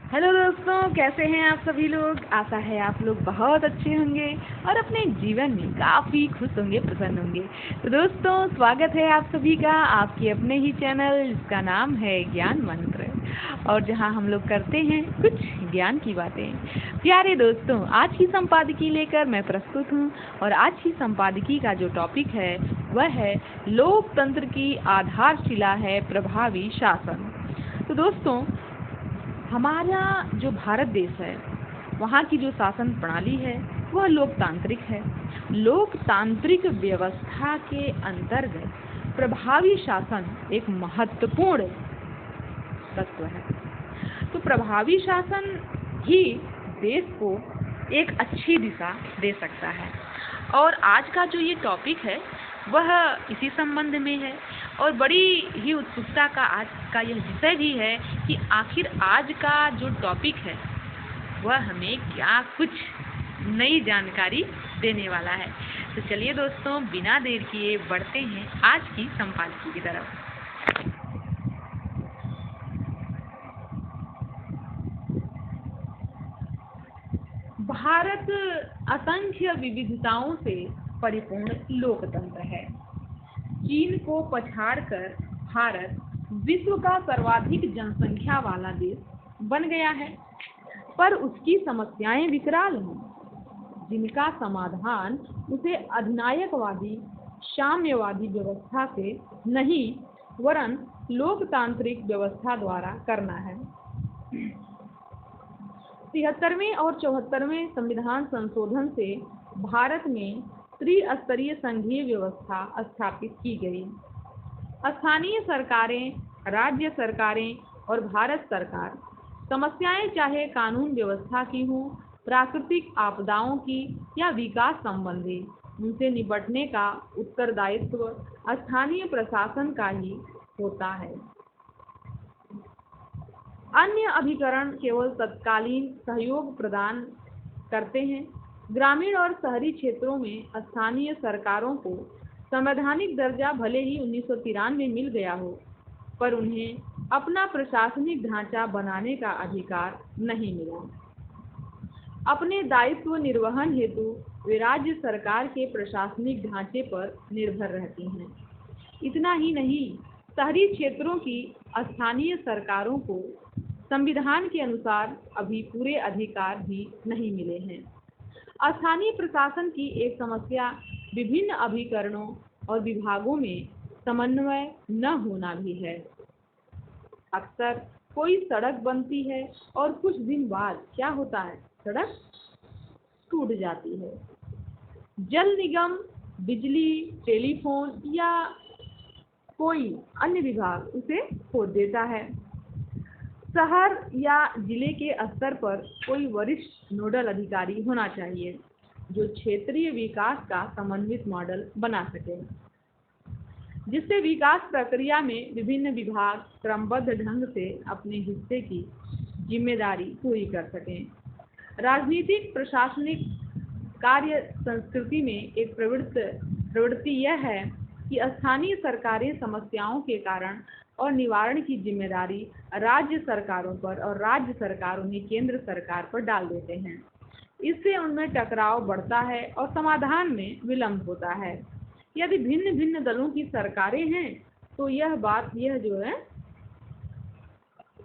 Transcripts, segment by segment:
Hello दोस्तों, कैसे हैं आप सभी लोग। आशा है आप लोग बहुत अच्छे होंगे और अपने जीवन में काफ़ी खुश होंगे, प्रसन्न होंगे। तो दोस्तों, स्वागत है आप सभी का आपके अपने ही चैनल जिसका नाम है ज्ञान मंत्र, और जहां हम लोग करते हैं कुछ ज्ञान की बातें। प्यारे दोस्तों, आज की संपादकी लेकर मैं प्रस्तुत हूं, और आज की संपादकी का जो टॉपिक है वह है लोकतंत्र की आधारशिला है प्रभावी शासन। तो दोस्तों, हमारा जो भारत देश है वहाँ की जो शासन प्रणाली है वह लोकतांत्रिक है। लोकतांत्रिक व्यवस्था के अंतर्गत प्रभावी शासन एक महत्वपूर्ण तत्व है। तो प्रभावी शासन ही देश को एक अच्छी दिशा दे सकता है, और आज का जो ये टॉपिक है वह इसी संबंध में है। और बड़ी ही उत्सुकता का आज का यह विषय भी है कि आखिर आज का जो टॉपिक है वह हमें क्या कुछ नई जानकारी देने वाला है। तो चलिए दोस्तों, बिना देर किए बढ़ते हैं आज की संपादकी की तरफ। भारत असंख्य विविधताओं से परिपूर्ण लोकतंत्र है। चीन को पछाड़कर भारत विश्व का सर्वाधिक जनसंख्या वाला देश बन गया है, पर उसकी समस्याएं विकराल हैं, जिनका समाधान उसे अधिनायकवादी साम्यवादी व्यवस्था से नहीं वरन लोकतांत्रिक व्यवस्था द्वारा करना है। 73वें और 74वें संविधान संशोधन से भारत में त्रिस्तरीय संघीय व्यवस्था स्थापित की गई। स्थानीय सरकारें, राज्य सरकारें और भारत सरकार समस्याएं चाहे कानून व्यवस्था की हों, प्राकृतिक आपदाओं की या विकास संबंधी, उनसे निपटने का उत्तरदायित्व स्थानीय प्रशासन का ही होता है। अन्य अभिकरण केवल तत्कालीन सहयोग प्रदान करते हैं। ग्रामीण और शहरी क्षेत्रों में स्थानीय सरकारों को संवैधानिक दर्जा भले ही 1993 में मिल गया हो, पर उन्हें अपना प्रशासनिक ढांचा बनाने का अधिकार नहीं मिला। अपने दायित्व निर्वहन हेतु वे राज्य सरकार के प्रशासनिक ढांचे पर निर्भर रहती हैं। इतना ही नहीं, शहरी क्षेत्रों की स्थानीय सरकारों को संविधान के अनुसार अभी पूरे अधिकार भी नहीं मिले हैं। स्थानीय प्रशासन की एक समस्या विभिन्न अभिकरणों और विभागों में समन्वय न होना भी है। अक्सर कोई सड़क बनती है और कुछ दिन बाद क्या होता है, सड़क टूट जाती है। जल निगम, बिजली, टेलीफोन या कोई अन्य विभाग उसे खोद देता है। शहर या जिले के स्तर पर कोई वरिष्ठ नोडल अधिकारी होना चाहिए जो क्षेत्रीय विकास का समन्वित मॉडल बना सके, जिससे विकास प्रक्रिया में विभिन्न विभाग क्रमबद्ध ढंग से अपने हिस्से की जिम्मेदारी पूरी कर सकें। राजनीतिक प्रशासनिक कार्य संस्कृति में एक प्रवृत्ति यह है कि स्थानीय सरकारें समस्याओं के कारण और निवारण की जिम्मेदारी राज्य सरकारों पर और राज्य सरकार उन्हें केंद्र सरकार पर डाल देते हैं। इससे उनमें टकराव बढ़ता है और समाधान में विलंब होता है। यदि भिन्न भिन्न दलों की सरकारें हैं तो यह जो है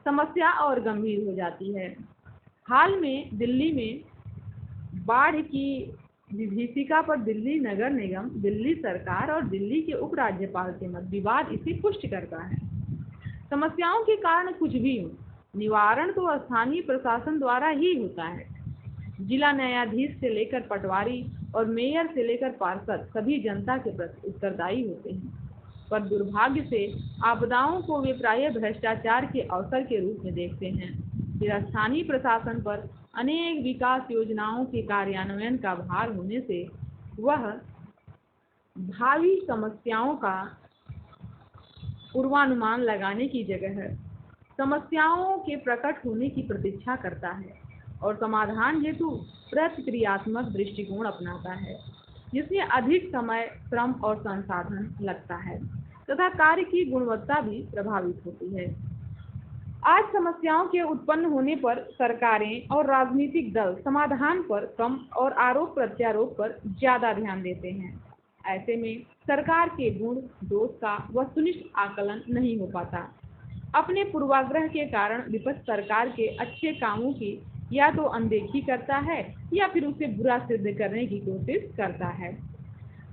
समस्या और गंभीर हो जाती है। हाल में दिल्ली में बाढ़ की विभीषिका पर दिल्ली नगर निगम, दिल्ली सरकार और दिल्ली के उपराज्यपाल के मध्य विवाद इसे पुष्ट करता है। समस्याओं के कारण कुछ भी हो, निवारण तो स्थानीय प्रशासन द्वारा ही होता है। जिला न्यायाधीश से लेकर पटवारी और मेयर से लेकर पार्षद सभी जनता के प्रति उत्तरदायी होते हैं, पर दुर्भाग्य से आपदाओं को वे प्रायः भ्रष्टाचार के अवसर के रूप में देखते हैं। फिर स्थानीय प्रशासन पर अनेक विकास योजनाओं के कार्यान्वयन का भार होने से वह भावी समस्याओं का पूर्वानुमान लगाने की जगह समस्याओं के प्रकट होने की प्रतीक्षा करता है और समाधान हेतु प्रतिक्रियात्मक दृष्टिकोण अपनाता है, जिसमें अधिक समय, श्रम और संसाधन लगता है तथा कार्य की गुणवत्ता भी प्रभावित होती है। आज समस्याओं के उत्पन्न होने पर सरकारें और राजनीतिक दल समाधान पर कम और आरोप प्रत्यारोप पर ज़्यादा ध्यान देते हैं। ऐसे में सरकार के गुण दोष का वस्तुनिष्ठ आकलन नहीं हो पाता। अपने पूर्वाग्रह के कारण विपक्ष सरकार के अच्छे कामों की या तो अनदेखी करता है या फिर उसे बुरा सिद्ध करने की कोशिश करता है।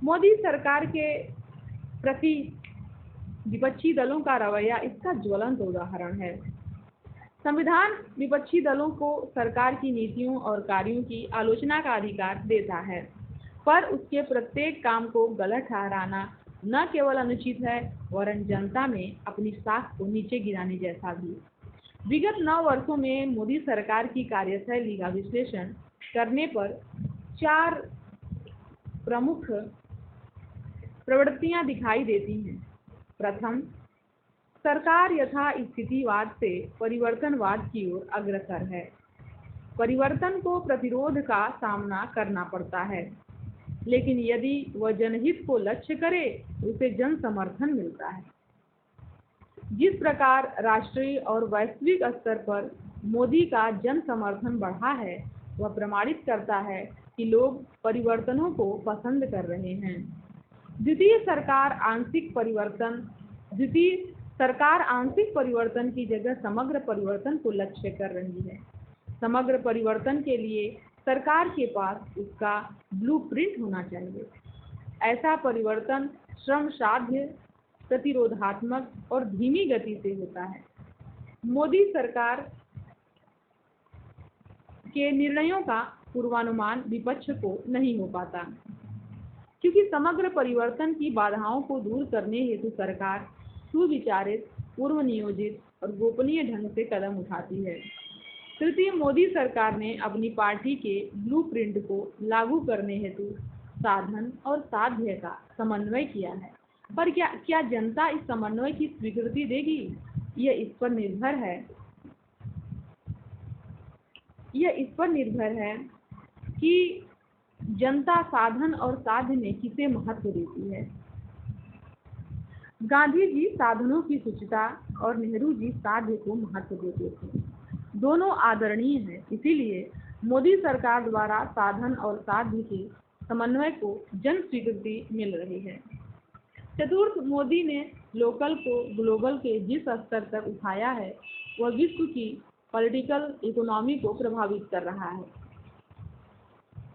मोदी सरकार के प्रति विपक्षी दलों का रवैया इसका ज्वलंत उदाहरण है। संविधान विपक्षी दलों को सरकार की नीतियों और कार्यों की आलोचना का अधिकार देता है, पर उसके प्रत्येक काम को गलत ठहराना न केवल अनुचित है वरन जनता में अपनी साख को नीचे गिराने जैसा भी। विगत 9 वर्षों में मोदी सरकार की कार्यशैली का विश्लेषण करने पर 4 प्रमुख प्रवृत्तियां दिखाई देती हैं। प्रथम, सरकार यथास्थितिवाद से परिवर्तनवाद की ओर अग्रसर है। परिवर्तन को प्रतिरोध का सामना करना पड़ता है, लेकिन यदि वह जनहित को लक्ष्य करे तो उसे जन समर्थन मिलता है। जिस प्रकार राष्ट्रीय और वैश्विक स्तर पर मोदी का जन समर्थन बढ़ा है, वह प्रमाणित करता है कि लोग परिवर्तनों को पसंद कर रहे हैं। द्वितीय, सरकार आंशिक परिवर्तन की जगह समग्र परिवर्तन को लक्ष्य कर रही है। समग्र परिवर्तन के लिए सरकार के पास उसका ब्लूप्रिंट होना चाहिए। ऐसा परिवर्तन श्रम साध्य, प्रतिरोधात्मक और धीमी गति से होता है। मोदी सरकार के निर्णयों का पूर्वानुमान विपक्ष को नहीं हो पाता, क्योंकि समग्र परिवर्तन की बाधाओं को दूर करने हेतु सरकार सुविचारित, पूर्व नियोजित और गोपनीय ढंग से कदम उठाती है। तृतीय, मोदी सरकार ने अपनी पार्टी के ब्लूप्रिंट को लागू करने हेतु साधन और साध्य का समन्वय किया है, पर क्या जनता इस समन्वय की स्वीकृति देगी? यह इस पर निर्भर है कि जनता साधन और साध्य में किसे महत्व देती है। गांधी जी साधनों की सूचिता और नेहरू जी साध्य को महत्व देते थे। दोनों आदरणीय हैं, इसीलिए मोदी सरकार द्वारा साधन और साध्य के समन्वय को जन स्वीकृति मिल रही है। चतुर्थ, मोदी ने लोकल को ग्लोबल के जिस स्तर तक उठाया है वह विश्व की पॉलिटिकल इकोनॉमी को प्रभावित कर रहा है।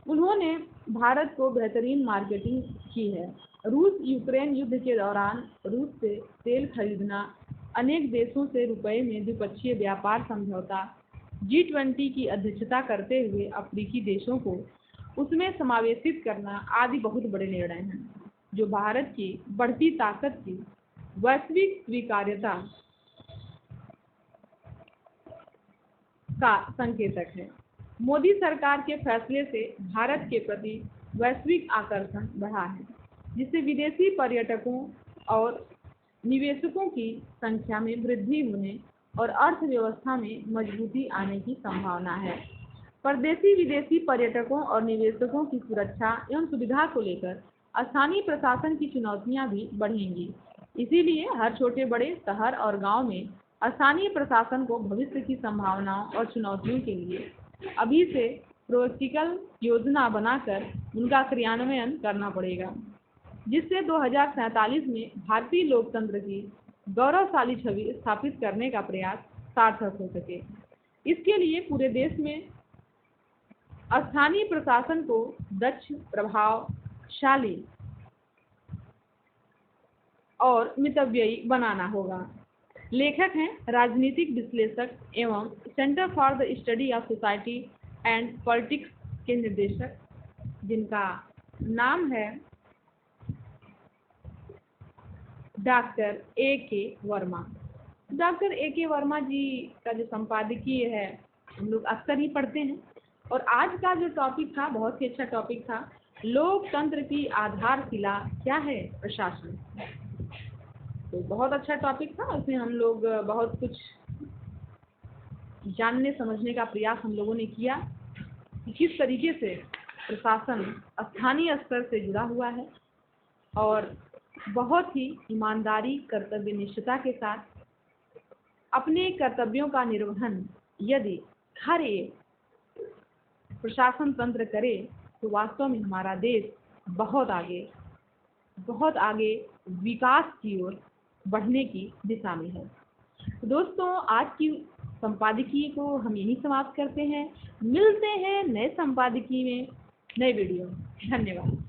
उन्होंने भारत को बेहतरीन मार्केटिंग की है। रूस यूक्रेन युद्ध के दौरान रूस से तेल खरीदना, अनेक देशों से रुपए में द्विपक्षीय व्यापार समझौता, G20 की अध्यक्षता करते हुए अफ्रीकी देशों को उसमें समावेशित करना आदि बहुत बड़े निर्णय हैं, जो भारत की बढ़ती ताकत की वैश्विक स्वीकार्यता का संकेतक है। मोदी सरकार के फैसले से भारत के प्रति वैश्विक आकर्षण बढ़ा है, जिससे विदेशी पर्यटकों और निवेशकों की संख्या में वृद्धि होने और अर्थव्यवस्था में मजबूती आने की संभावना है। परदेशी विदेशी पर्यटकों और निवेशकों की सुरक्षा एवं सुविधा को लेकर स्थानीय प्रशासन की चुनौतियां भी बढ़ेंगी। इसीलिए हर छोटे बड़े शहर और गांव में स्थानीय प्रशासन को भविष्य की संभावनाओं और चुनौतियों के लिए अभी से प्रोएक्टिकल योजना बनाकर उनका क्रियान्वयन करना पड़ेगा, जिससे 2047 में भारतीय लोकतंत्र की गौरवशाली छवि स्थापित करने का प्रयास सार्थक हो सके। इसके लिए पूरे देश में स्थानीय प्रशासन को दक्ष, प्रभावशाली और मितव्ययी बनाना होगा। लेखक हैं राजनीतिक विश्लेषक एवं centre for the study of society and politics के निर्देशक, जिनका नाम है doctor A.K. Verma. Doctor A.K. Verma ji का जो संपादकीय है हम लोग अक्सर ही पढ़ते हैं, और आज का जो टॉपिक था बहुत ही अच्छा टॉपिक था, लोकतंत्र की आधारशिला क्या है? प्रशासन। तो बहुत अच्छा टॉपिक था, उसमें हम लोग बहुत कुछ जानने समझने का प्रयास हम लोगों ने किया कि किस तरीके से प्रशासन स्थानीय स्तर से जुड़ा हुआ है और बहुत ही ईमानदारी, कर्तव्यनिष्ठता के साथ अपने कर्तव्यों का निर्वहन यदि हर एक प्रशासन तंत्र करे तो वास्तव में हमारा देश बहुत आगे विकास की ओर बढ़ने की दिशा में है। तो दोस्तों, आज की संपादकीय को हम यहीं समाप्त करते हैं। मिलते हैं नए संपादकीय में, नए वीडियो में। धन्यवाद।